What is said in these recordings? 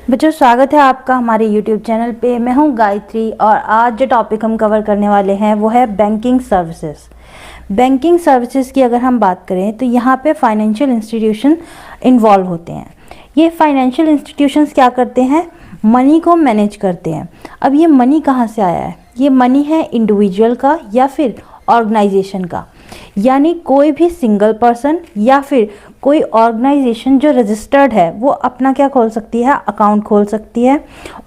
बच्चों, स्वागत है आपका हमारे YouTube चैनल पे। मैं हूं गायत्री और आज जो टॉपिक हम कवर करने वाले हैं वो है बैंकिंग सर्विसेज। बैंकिंग सर्विसेज की अगर हम बात करें तो यहाँ पे फाइनेंशियल इंस्टीट्यूशन इन्वॉल्व होते हैं। ये फाइनेंशियल इंस्टीट्यूशंस क्या करते हैं? मनी को मैनेज करते हैं। अब ये मनी कहाँ से आया है? ये मनी है इंडिविजुअल का या फिर ऑर्गेनाइजेशन का, यानी कोई भी सिंगल पर्सन या फिर कोई ऑर्गेनाइजेशन जो रजिस्टर्ड है वो अपना क्या खोल सकती है? अकाउंट खोल सकती है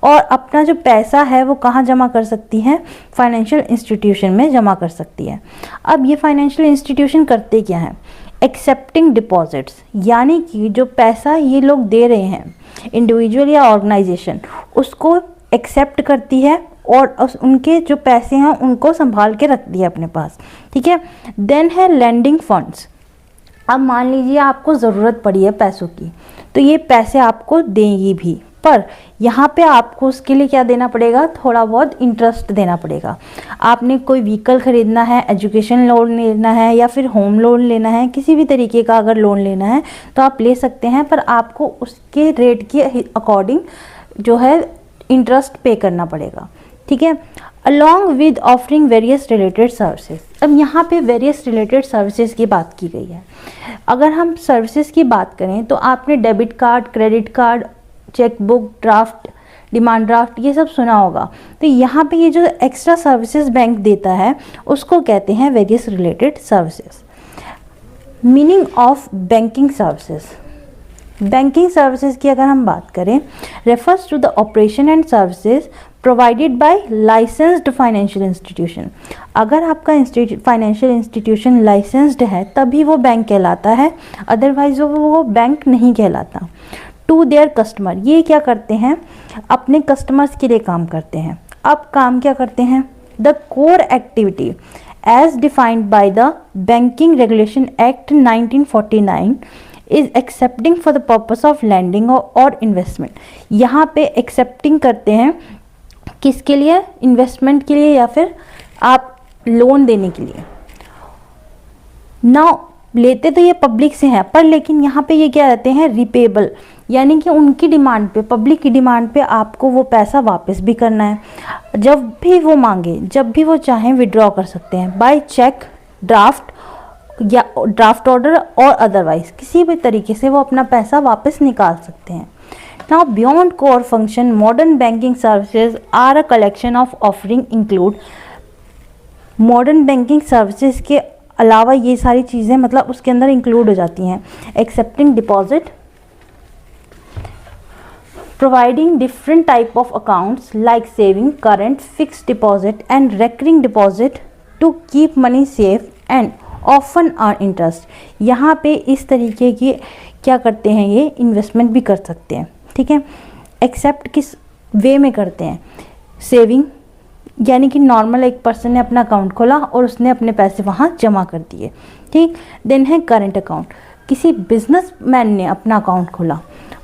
और अपना जो पैसा है वो कहाँ जमा कर सकती है? फाइनेंशियल इंस्टीट्यूशन में जमा कर सकती है। अब ये फाइनेंशियल इंस्टीट्यूशन करते क्या है? एक्सेप्टिंग डिपॉजिट्स, यानी कि जो पैसा ये लोग दे रहे हैं इंडिविजुअल या ऑर्गेनाइजेशन, उसको एक्सेप्ट करती है और उनके जो पैसे हैं उनको संभाल के रखती है अपने पास। ठीक है। देन है लेंडिंग फंड्स। अब मान लीजिए आपको ज़रूरत पड़ी है पैसों की, तो ये पैसे आपको देंगी भी, पर यहाँ पे आपको उसके लिए क्या देना पड़ेगा? थोड़ा बहुत इंटरेस्ट देना पड़ेगा। आपने कोई व्हीकल खरीदना है, एजुकेशन लोन लेना है या फिर होम लोन लेना है, किसी भी तरीके का अगर लोन लेना है तो आप ले सकते हैं, पर आपको उसके रेट के अकॉर्डिंग जो है इंटरेस्ट पे करना पड़ेगा। ठीक है। Along with offering various related services. अब यहाँ पे वेरियस रिलेटेड सर्विसेज की बात की गई है। अगर हम सर्विसेज की बात करें तो आपने debit card, credit card, cheque book, draft, demand draft, ये सब सुना होगा। तो यहाँ पे ये जो एक्स्ट्रा सर्विसेज बैंक देता है उसको कहते हैं various related services. Meaning of banking services. Banking services की अगर हम बात करें, refers to the operation and services provided by licensed financial institution. अगर आपका फाइनेंशियल इंस्टीट्यूशन लाइसेंस्ड है तभी वो बैंक कहलाता है, अदरवाइज वो बैंक नहीं कहलाता। टू देयर कस्टमर, ये क्या करते हैं? अपने कस्टमर्स के लिए काम करते हैं। अब काम क्या करते हैं? The core activity as defined by the banking regulation act 1949 is accepting for the purpose of lending और इन्वेस्टमेंट। यहाँ पे एक्सेप्टिंग करते हैं किसके लिए? इन्वेस्टमेंट के लिए या फिर आप लोन देने के लिए। नाउ लेते तो ये पब्लिक से हैं, पर लेकिन यहाँ पे ये क्या रहते हैं? रिपेबल, यानी कि उनकी डिमांड पे, पब्लिक की डिमांड पे आपको वो पैसा वापस भी करना है। जब भी वो मांगे, जब भी वो चाहें विड्रॉ कर सकते हैं बाय चेक, ड्राफ्ट या ड्राफ्ट ऑर्डर और अदरवाइज किसी भी तरीके से वो अपना पैसा वापस निकाल सकते हैं। Now beyond core function, modern banking services are a collection of offering include। modern banking services के अलावा ये सारी चीज़ें मतलब उसके अंदर इंक्लूड हो जाती हैं। Accepting deposit, providing different type of accounts like saving, current, fixed deposit and recurring deposit to keep money safe and often earn interest. यहाँ पे इस तरीके की क्या करते हैं? ये इन्वेस्टमेंट भी कर सकते हैं। ठीक है। एक्सेप्ट किस वे में करते हैं? सेविंग, यानी कि नॉर्मल एक पर्सन ने अपना अकाउंट खोला और उसने अपने पैसे वहाँ जमा कर दिए। ठीक। देन है करंट अकाउंट, किसी बिजनेसमैन ने अपना अकाउंट खोला,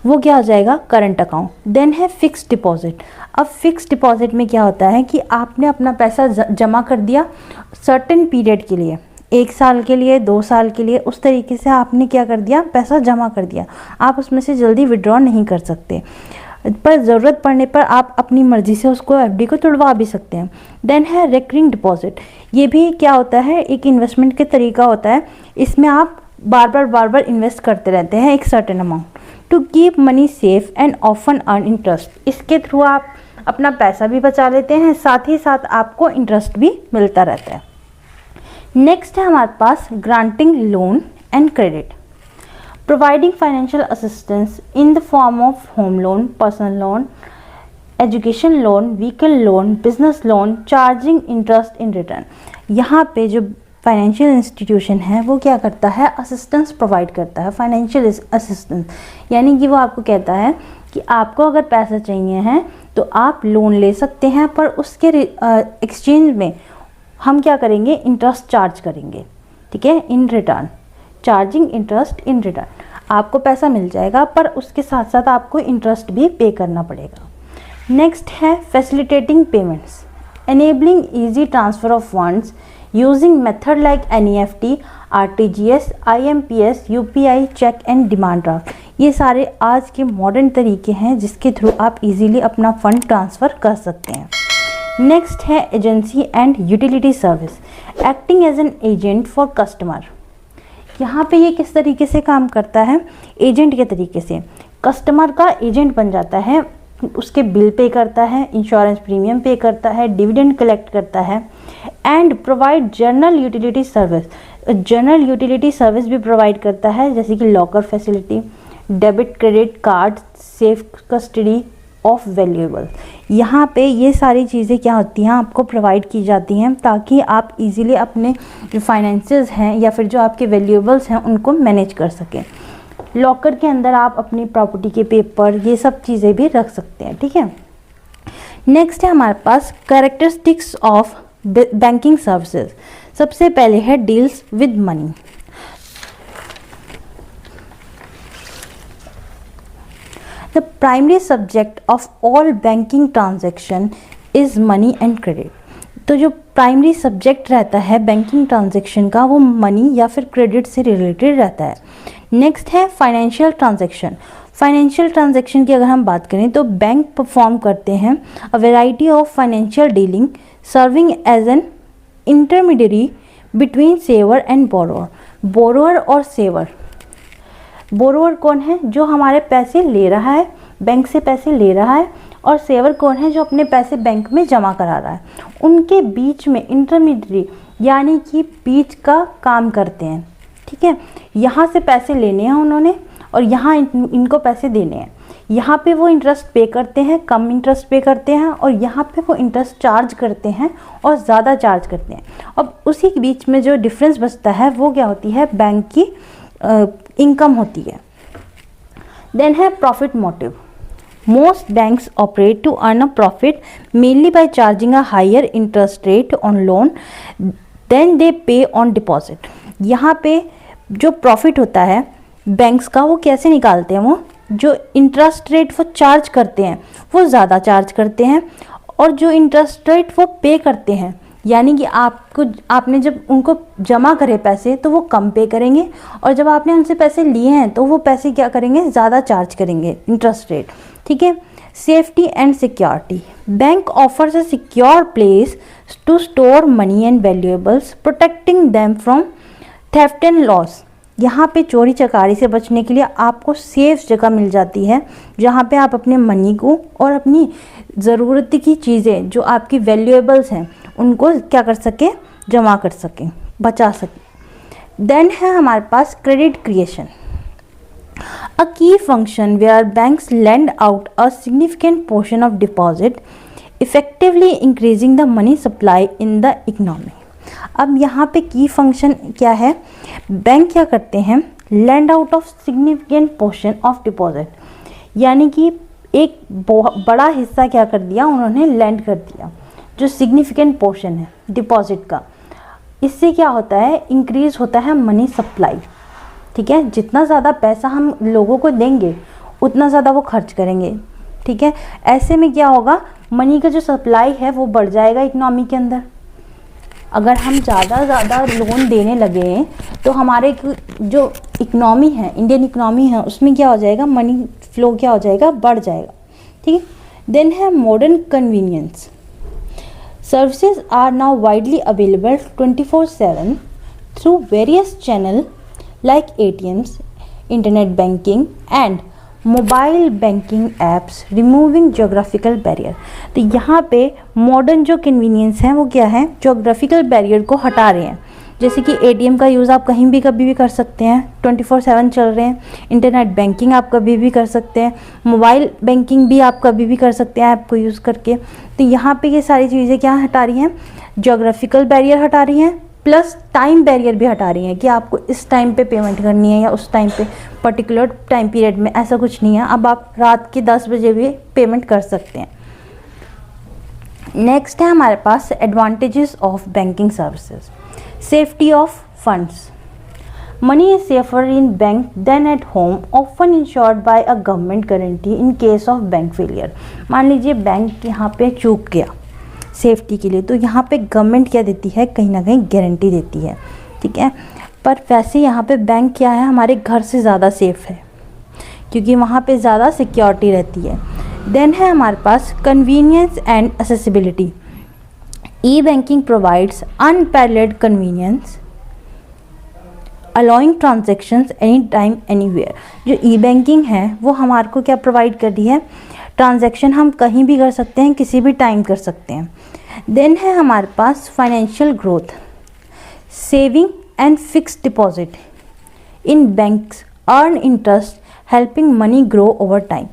वो क्या हो जाएगा? Current account. देन है फिक्स्ड डिपॉजिट। अब फिक्स्ड डिपॉजिट में क्या होता है कि आपने अपना पैसा जमा कर दिया सर्टेन पीरियड के लिए, 1 साल के लिए, 2 साल के लिए, उस तरीके से आपने क्या कर दिया? पैसा जमा कर दिया। आप उसमें से जल्दी विड्रॉ नहीं कर सकते, पर ज़रूरत पड़ने पर आप अपनी मर्ज़ी से उसको एफडी को तोड़वा भी सकते हैं। देन है रेकरिंग डिपॉजिट। ये भी क्या होता है? एक इन्वेस्टमेंट के तरीका होता है। इसमें आप बार बार इन्वेस्ट करते रहते हैं एक certain amount to keep money safe and often earn interest. इसके थ्रू आप अपना पैसा भी बचा लेते हैं, साथ ही साथ आपको इंटरेस्ट भी मिलता रहता है। नेक्स्ट है हमारे पास granting loan and credit. Providing financial assistance in the form of home loan, personal loan, education loan, vehicle loan, business loan, charging interest in return. यहाँ पे जो फाइनेंशियल इंस्टीट्यूशन है वो क्या करता है? असिस्टेंस प्रोवाइड करता है, फाइनेंशियल असिस्टेंस, यानी कि वो आपको कहता है कि आपको अगर पैसा चाहिए है तो आप लोन ले सकते हैं, पर उसके एक्सचेंज में हम क्या करेंगे? इंटरेस्ट चार्ज करेंगे। ठीक है। In return, charging interest in return, आपको पैसा मिल जाएगा पर उसके साथ साथ आपको इंटरेस्ट भी पे करना पड़ेगा। नेक्स्ट है facilitating payments, enabling easy transfer of funds using method like NEFT, RTGS, IMPS, UPI, cheque and demand draft. ये सारे आज के मॉडर्न तरीके हैं जिसके थ्रू आप इजीली अपना फंड ट्रांसफ़र कर सकते हैं। नेक्स्ट है agency and utility service, acting as an agent for customer. यहाँ पे ये किस तरीके से काम करता है, एजेंट के तरीके से कस्टमर का एजेंट बन जाता है, उसके बिल पे करता है, इंश्योरेंस प्रीमियम पे करता है, डिविडेंड कलेक्ट करता है and provide general utility service. General utility service भी प्रोवाइड करता है जैसे कि locker facility, debit credit card, safe custody of valuable. यहाँ पे ये सारी चीज़ें क्या होती हैं, आपको प्रोवाइड की जाती हैं ताकि आप इजीली अपने जो फाइनेंसेस हैं या फिर जो आपके वैल्यूएबल्स हैं उनको मैनेज कर सकें। लॉकर के अंदर आप अपनी प्रॉपर्टी के पेपर ये सब चीज़ें भी रख सकते हैं, ठीक है। नेक्स्ट है हमारे पास कैरेक्टरिस्टिक्स ऑफ बैंकिंग सर्विसेज। सबसे पहले है deals with money. The primary subject of all banking transaction is money and credit। तो जो प्राइमरी सब्जेक्ट रहता है बैंकिंग ट्रांजैक्शन का वो मनी या फिर क्रेडिट से रिलेटेड रहता है। नेक्स्ट है फाइनेंशियल ट्रांजैक्शन। फाइनेंशियल ट्रांजैक्शन की अगर हम बात करें तो बैंक परफॉर्म करते हैं a variety of financial dealing serving as an intermediary between saver and borrower. Borrower और सेवर, बोरोअर कौन है, जो हमारे पैसे ले रहा है, बैंक से पैसे ले रहा है, और सेवर कौन है, जो अपने पैसे बैंक में जमा करा रहा है। उनके बीच में इंटरमीडियरी यानी कि बीच का काम करते हैं, ठीक है। यहाँ से पैसे लेने हैं उन्होंने और यहाँ इनको पैसे देने हैं। यहाँ पे वो इंटरेस्ट पे करते हैं, कम इंटरेस्ट पे करते हैं, और यहाँ पे वो इंटरेस्ट चार्ज करते हैं और ज़्यादा चार्ज करते हैं। अब उसी के बीच में जो डिफरेंस बचता है वो क्या होती है, बैंक की इनकम होती है। देन है profit motive. Most banks operate to earn a profit mainly by charging a higher interest rate on loan than they pay on deposit. यहाँ पे जो प्रॉफिट होता है बैंक्स का वो कैसे निकालते हैं, वो जो इंटरेस्ट रेट वो चार्ज करते हैं वो ज़्यादा चार्ज करते हैं, और जो इंटरेस्ट रेट वो पे करते हैं यानी कि आपने जब उनको जमा करे पैसे तो वो कम पे करेंगे, और जब आपने उनसे पैसे लिए हैं तो वो पैसे क्या करेंगे, ज़्यादा चार्ज करेंगे इंटरेस्ट रेट, ठीक है। Safety and security. Bank offers a secure place to store money and valuables protecting them from theft and loss. यहाँ पे चोरी चकारी से बचने के लिए आपको सेफ जगह मिल जाती है जहाँ पे आप अपने मनी को और अपनी ज़रूरत की चीज़ें जो आपकी वैल्यूएबल्स हैं उनको क्या कर सके, जमा कर सकें, बचा सकें। देन है हमारे पास credit creation, a key function where banks lend out a significant portion of deposit effectively increasing the money supply in the economy. अब यहाँ पे की फंक्शन क्या है, बैंक क्या करते हैं, lend out of significant portion of deposit, यानी कि एक बड़ा हिस्सा क्या कर दिया उन्होंने, लैंड कर दिया, जो सिग्निफिकेंट पोर्शन है डिपॉजिट का। इससे क्या होता है, इंक्रीज होता है मनी सप्लाई, ठीक है। जितना ज़्यादा पैसा हम लोगों को देंगे उतना ज़्यादा वो खर्च करेंगे, ठीक है। ऐसे में क्या होगा, मनी का जो सप्लाई है वो बढ़ जाएगा इकनॉमी के अंदर। अगर हम ज़्यादा लोन देने लगे तो हमारे जो इकनॉमी है, इंडियन इकनॉमी है, उसमें क्या हो जाएगा, मनी फ्लो क्या हो जाएगा, बढ़ जाएगा, ठीक है। देन है modern convenience. Services are now widely available 24/7 through various channels like ATMs, internet banking and mobile banking apps, removing geographical barrier। तो यहाँ पे मॉडर्न जो कन्वीनियंस है वो क्या है, जोग्राफिकल बैरियर को हटा रहे हैं। जैसे कि ATM का यूज़ आप कहीं भी कभी भी कर सकते हैं, 24/7 चल रहे हैं। इंटरनेट बैंकिंग आप कभी भी कर सकते हैं, मोबाइल बैंकिंग भी आप कभी भी कर सकते हैं ऐप को यूज़ करके। तो यहाँ पे ये सारी चीज़ें क्या हटा रही हैं, जोग्राफिकल बैरियर हटा रही हैं, प्लस टाइम बैरियर भी हटा रही हैं कि आपको इस टाइम पे पेमेंट करनी है या उस टाइम पे पर्टिकुलर टाइम पीरियड में, ऐसा कुछ नहीं है। अब आप रात के 10 बजे भी पेमेंट कर सकते हैं। नेक्स्ट है हमारे पास advantages of banking services. Safety of funds. Money is safer in bank than at home, often insured by a government guarantee in case of bank failure. मान लीजिए बैंक यहाँ पे चूक गया सेफ्टी के लिए, तो यहाँ पे गवर्नमेंट क्या देती है, कहीं ना कहीं गारंटी देती है, ठीक है। पर वैसे यहाँ पे बैंक क्या है, हमारे घर से ज़्यादा सेफ है, क्योंकि वहाँ पे ज़्यादा सिक्योरिटी रहती है। देन है हमारे पास convenience and accessibility. E banking provides unparalleled convenience allowing transactions any time anywhere. जो ई बैंकिंग है वो हमारे को क्या प्रोवाइड कर रही है, ट्रांजैक्शन हम कहीं भी कर सकते हैं, किसी भी टाइम कर सकते हैं। देन है हमारे पास financial growth, saving and fixed deposit in banks earn interest helping money grow over time.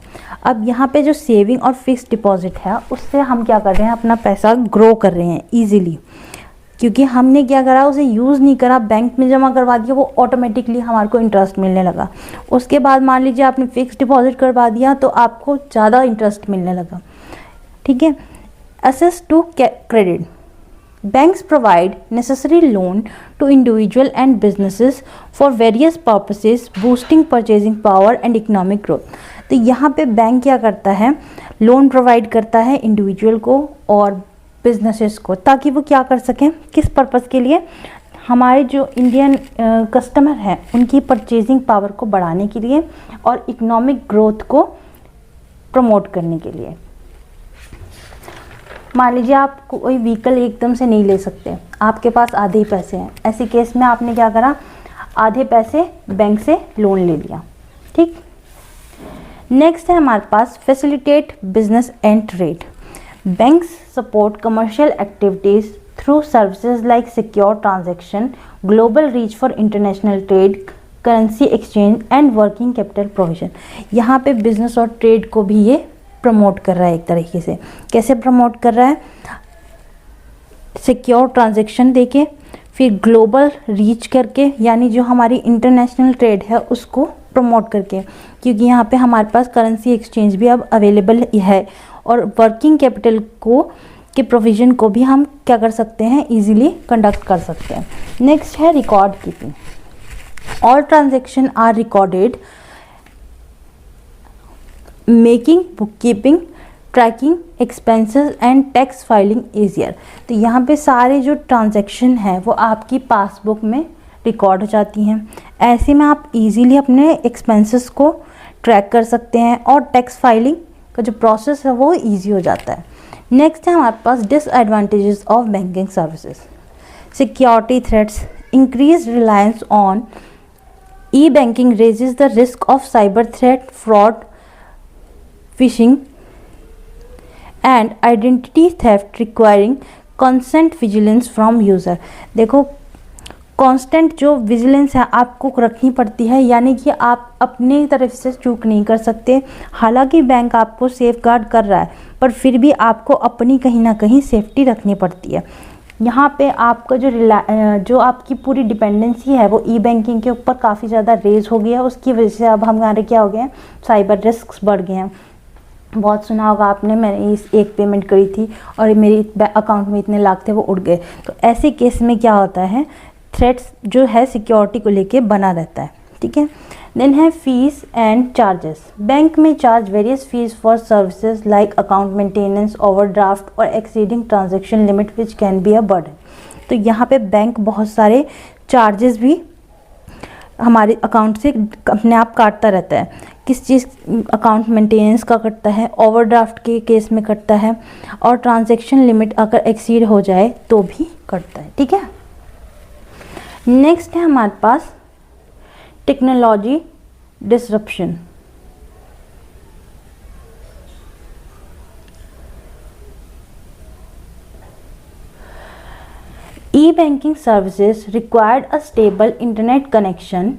अब यहाँ पे जो सेविंग और फिक्स्ड डिपॉजिट है उससे हम क्या कर रहे हैं, अपना पैसा ग्रो कर रहे हैं ईजिली, क्योंकि हमने क्या करा, उसे यूज़ नहीं करा, बैंक में जमा करवा दिया, वो ऑटोमेटिकली हमारे को इंटरेस्ट मिलने लगा। उसके बाद मान लीजिए आपने फिक्स डिपॉजिट करवा दिया तो आपको ज़्यादा इंटरेस्ट मिलने लगा। ठीक है। Access to credit, banks provide necessary loan to individual and businesses for various purposes boosting purchasing power and economic growth. तो यहाँ पे बैंक क्या करता है, लोन प्रोवाइड करता है इंडिविजुअल को और बिजनेसेस को, ताकि वो क्या कर सकें, किस पर्पस के लिए, हमारे जो इंडियन कस्टमर हैं उनकी परचेजिंग पावर को बढ़ाने के लिए और इकोनॉमिक ग्रोथ को प्रमोट करने के लिए। मान लीजिए आप कोई व्हीकल एकदम से नहीं ले सकते, आपके पास आधे ही पैसे हैं, ऐसे केस में आपने क्या करा, आधे पैसे बैंक से लोन ले लिया। ठीक। नेक्स्ट है हमारे पास facilitate business and trade. Banks support commercial activities through services like secure transaction, global reach for international trade, currency exchange and working capital provision। यहाँ पे बिजनेस और ट्रेड को भी ये प्रमोट कर रहा है एक तरीके से। कैसे प्रमोट कर रहा है, सिक्योर ट्रांजेक्शन देके, फिर ग्लोबल रीच करके, यानी जो हमारी इंटरनेशनल ट्रेड है उसको प्रमोट करके, क्योंकि यहाँ पे हमारे पास करेंसी एक्सचेंज भी अब अवेलेबल है, और वर्किंग कैपिटल को के प्रोविज़न को भी हम क्या कर सकते हैं, इजीली कंडक्ट कर सकते हैं। नेक्स्ट है record keeping. All transaction are recorded making book keeping tracking expenses and tax filing easier. तो यहाँ पे सारे जो ट्रांजैक्शन है वो आपकी पासबुक में रिकॉर्ड हो जाती हैं। ऐसे में आप इजीली अपने एक्सपेंसेस को ट्रैक कर सकते हैं और टैक्स फाइलिंग का जो प्रोसेस है वो इजी हो जाता है। नेक्स्ट है हमारे पास disadvantages of banking services. Security threats, increase reliance on e banking raises the risk of cyber threat, fraud, phishing and identity theft requiring constant vigilance from user. देखो, कांस्टेंट जो विजिलेंस है आपको रखनी पड़ती है, यानी कि आप अपनी तरफ से चूक नहीं कर सकते। हालांकि बैंक आपको सेफ गार्ड कर रहा है, पर फिर भी आपको अपनी कहीं ना कहीं सेफ्टी रखनी पड़ती है। यहाँ पे आपका जो आपकी पूरी डिपेंडेंसी है वो ई बैंकिंग के ऊपर काफ़ी ज़्यादा रेज हो गया है। उसकी वजह से अब हमारे क्या हो गए हैं, साइबर रिस्क बढ़ गए हैं। बहुत सुना होगा आपने, मैंने इस एक पेमेंट करी थी और मेरे अकाउंट में इतने लाख थे वो उड़ गए। तो ऐसे केस में क्या होता है, थ्रेट्स जो है सिक्योरिटी को लेके बना रहता है। ठीक है। देन है फीस एंड चार्जेस। बैंक में charge various fees for services like account maintenance, overdraft और exceeding transaction limit which can be a burden. तो यहाँ पे बैंक बहुत सारे चार्जेस भी हमारे अकाउंट से अपने आप काटता रहता है। किस चीज़, अकाउंट मेंटेनेंस का कटता है, ओवरड्राफ्ट के केस में कटता है, और ट्रांजैक्शन लिमिट अगर एक्सीड हो जाए तो भी कटता है। ठीक है। नेक्स्ट है हमारे पास technology disruption. E-banking services required a stable internet connection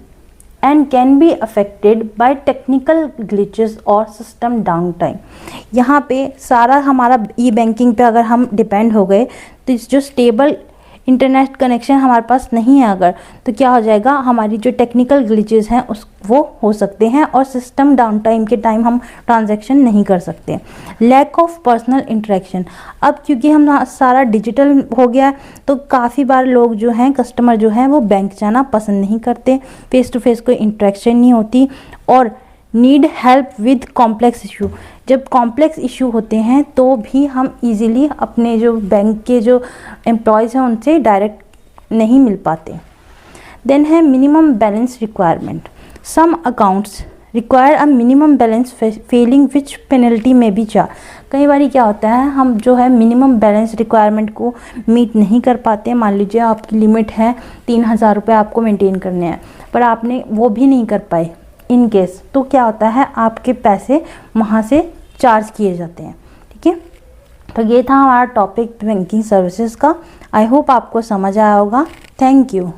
and can be affected by technical glitches or system downtime। यहाँ पे सारा हमारा ई-बैंकिंग पे अगर हम डिपेंड हो गए तो जो स्टेबल इंटरनेट कनेक्शन हमारे पास नहीं है अगर, तो क्या हो जाएगा, हमारी जो टेक्निकल ग्लिचेस हैं वो हो सकते हैं और सिस्टम डाउन टाइम के टाइम हम ट्रांजैक्शन नहीं कर सकते। Lack of personal interaction. अब क्योंकि हम सारा डिजिटल हो गया है तो काफ़ी बार लोग जो हैं, कस्टमर जो हैं, वो बैंक जाना पसंद नहीं करते, फेस टू फेस कोई इंटरेक्शन नहीं होती, और need help with complex issue. जब कॉम्प्लेक्स इशू होते हैं तो भी हम इजीली अपने जो बैंक के जो एम्प्लॉयज़ हैं उनसे डायरेक्ट नहीं मिल पाते। देन है minimum balance requirement. Some accounts require a minimum balance failing which penalty में भी चार्ज। कई बार क्या होता है, हम जो है मिनिमम बैलेंस रिक्वायरमेंट को मीट नहीं कर पाते। मान लीजिए आपकी लिमिट है 3,000 रुपये आपको मेंटेन करने हैं, पर आपने वो भी नहीं कर पाए इन केस, तो क्या होता है आपके पैसे वहाँ से चार्ज किए जाते हैं। ठीक है, तो ये था हमारा टॉपिक बैंकिंग सर्विसेज का। आई होप आपको समझ आया होगा। Thank you.